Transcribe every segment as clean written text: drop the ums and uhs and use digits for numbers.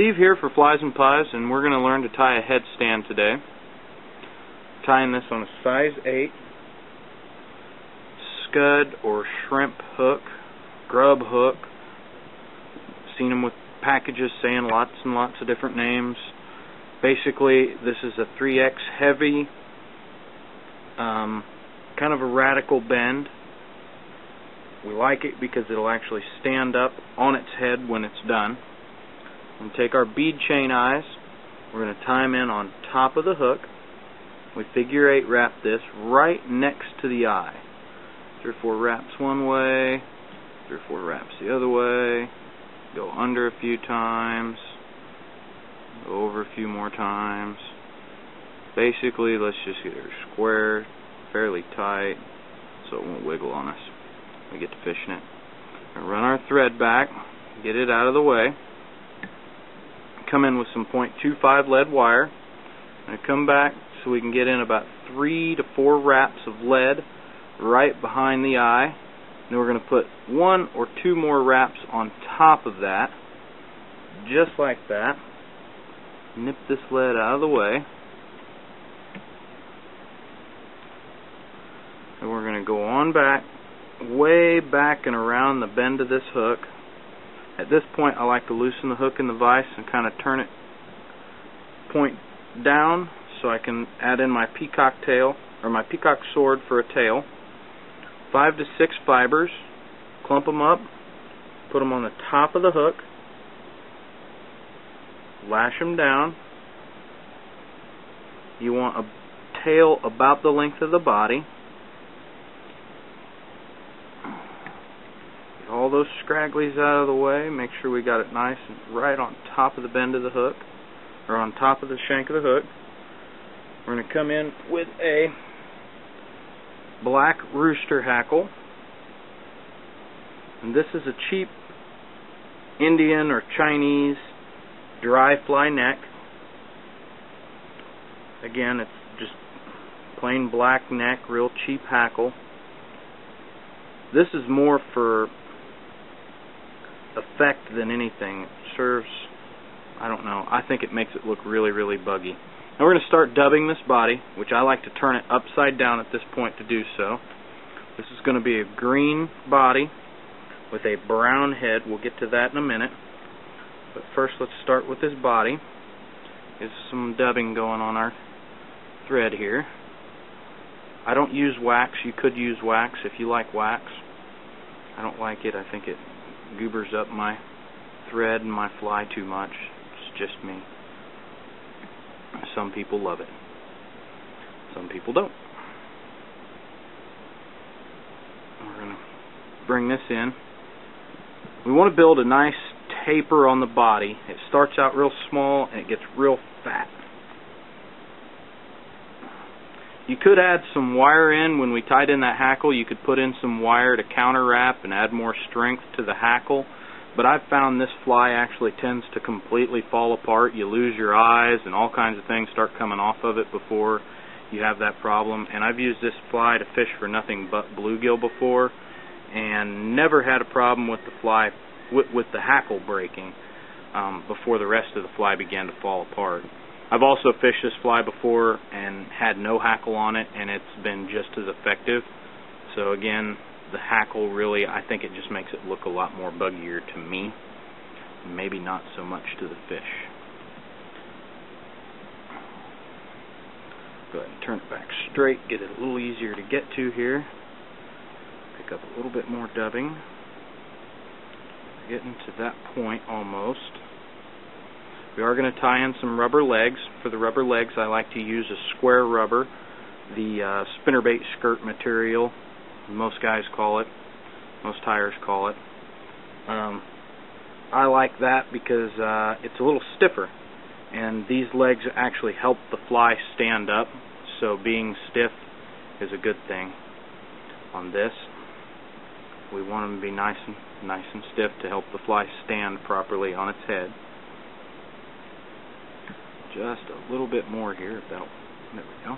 Steve here for Flies and Pies, and we're going to learn to tie a headstand today. Tying this on a size 8 scud or shrimp hook, grub hook. Seen them with packages saying lots and lots of different names. Basically, this is a 3X heavy, kind of a radical bend. We like it because it'll actually stand up on its head when it's done. And take our bead chain eyes, we're going to tie them in on top of the hook. We figure 8 wrap this right next to the eye. 3 or 4 wraps one way, 3 or 4 wraps the other way, go under a few times, go over a few more times. Basically, let's just get her square, fairly tight, so it won't wiggle on us. We get to fishing it. And run our thread back, get it out of the way. Come in with some .25 lead wire, and come back so we can get in about 3 to 4 wraps of lead right behind the eye. Then we're going to put 1 or 2 more wraps on top of that, just like that. Nip this lead out of the way. And we're going to go on back, way back and around the bend of this hook. At this point, I like to loosen the hook in the vise and kind of turn it point down so I can add in my peacock tail, or my peacock sword for a tail. 5 to 6 fibers, clump them up, put them on the top of the hook, lash them down. You want a tail about the length of the body. All those scragglies out of the way, make sure we got it nice and right on top of the bend of the hook, or on top of the shank of the hook. We're going to come in with a black rooster hackle, and this is a cheap Indian or Chinese dry fly neck. Again, it's just plain black neck, real cheap hackle. This is more for effect than anything. It serves, I don't know, I think it makes it look really, really buggy. Now we're going to start dubbing this body, which I like to turn it upside down at this point to do so. This is going to be a green body with a brown head. We'll get to that in a minute. But first, let's start with this body. There's some dubbing going on our thread here. I don't use wax. You could use wax if you like wax. I don't like it. I think it goobers up my thread and my fly too much. It's just me. Some people love it. Some people don't. We're going to bring this in. We want to build a nice taper on the body. It starts out real small and it gets real fat. You could add some wire in. When we tied in that hackle, you could put in some wire to counter wrap and add more strength to the hackle. But I've found this fly actually tends to completely fall apart. You lose your eyes and all kinds of things start coming off of it before you have that problem. And I've used this fly to fish for nothing but bluegill before and never had a problem with the fly, with the hackle breaking before the rest of the fly began to fall apart. I've also fished this fly before and had no hackle on it, and it's been just as effective. So again, the hackle really, I think it just makes it look a lot more buggier to me. Maybe not so much to the fish. Go ahead and turn it back straight, get it a little easier to get to here. Pick up a little bit more dubbing. Getting to that point almost. We are going to tie in some rubber legs. For the rubber legs, I like to use a square rubber, the spinnerbait skirt material. Most guys call it. Most tyers call it. I like that because it's a little stiffer, and these legs actually help the fly stand up. So being stiff is a good thing on this. We want them to be nice and stiff to help the fly stand properly on its head. Just a little bit more here. There we go.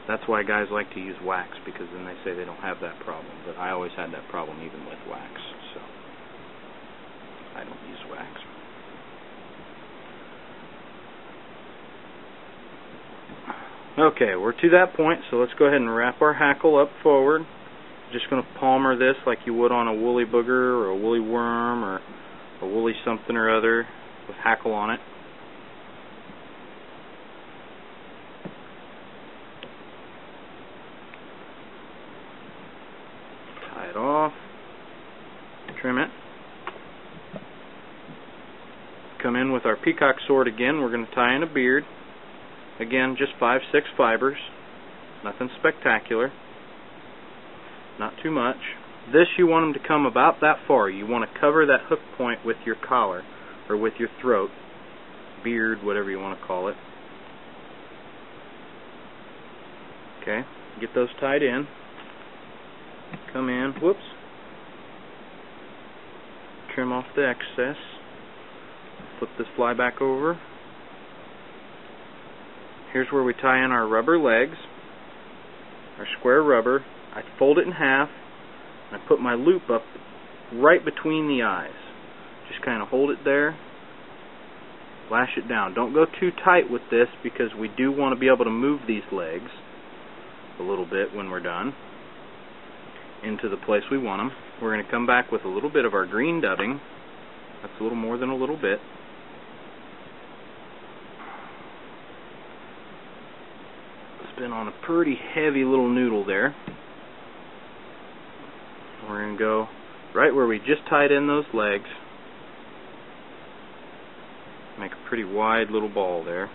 That's why guys like to use wax, because then they say they don't have that problem. But I always had that problem even with wax, so I don't use wax. Okay, we're to that point, so let's go ahead and wrap our hackle up forward. Just going to palmer this like you would on a woolly booger or a woolly worm or a woolly something or other with hackle on it. Tie it off, trim it. Come in with our peacock sword again. We're going to tie in a beard. Again, just 5-6 fibers. Nothing spectacular. Not too much. This, you want them to come about that far. You want to cover that hook point with your collar or with your throat, beard, whatever you want to call it. Okay, get those tied in. Come in, whoops. Trim off the excess. Flip this fly back over. Here's where we tie in our rubber legs, our square rubber. I fold it in half, and I put my loop up right between the eyes. Just kind of hold it there, lash it down. Don't go too tight with this because we do want to be able to move these legs a little bit when we're done into the place we want them. We're going to come back with a little bit of our green dubbing. That's a little more than a little bit. Been on a pretty heavy little noodle there. We're going to go right where we just tied in those legs. Make a pretty wide little ball there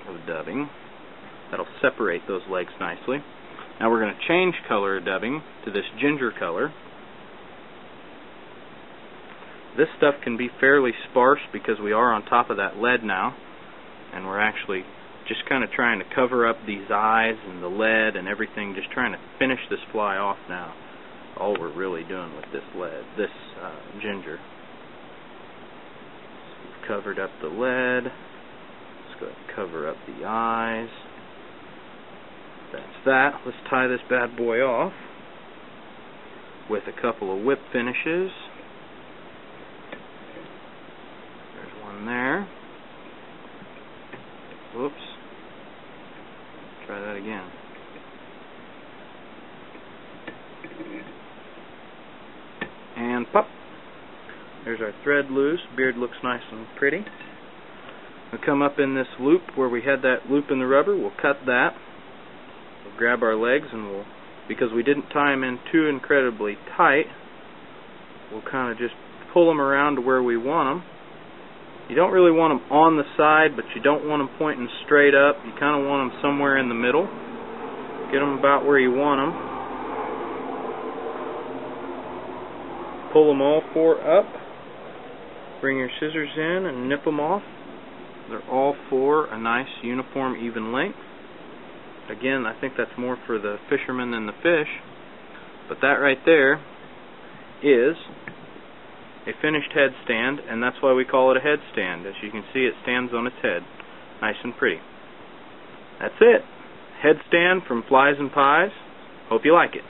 of dubbing. That'll separate those legs nicely. Now we're going to change color dubbing to this ginger color. This stuff can be fairly sparse because we are on top of that lead now, and we're actually just kind of trying to cover up these eyes and the lead and everything, just trying to finish this fly off now. All we're really doing with this ginger. So we've covered up the lead. Let's go ahead and cover up the eyes. That's that. Let's tie this bad boy off with a couple of whip finishes. There's one there. Whoops. Try that again. And pop. There's our thread loose. Beard looks nice and pretty. We'll come up in this loop where we had that loop in the rubber. We'll cut that. We'll grab our legs and because we didn't tie them in too incredibly tight, we'll kind of just pull them around to where we want them. You don't really want them on the side, but you don't want them pointing straight up. You kind of want them somewhere in the middle. Get them about where you want them. Pull them all four up. Bring your scissors in and nip them off. They're all four a nice uniform even length. Again, I think that's more for the fisherman than the fish. But that right there is a finished headstand, and that's why we call it a headstand. As you can see, it stands on its head. Nice and pretty. That's it. Headstand from Flies and Pies. Hope you like it.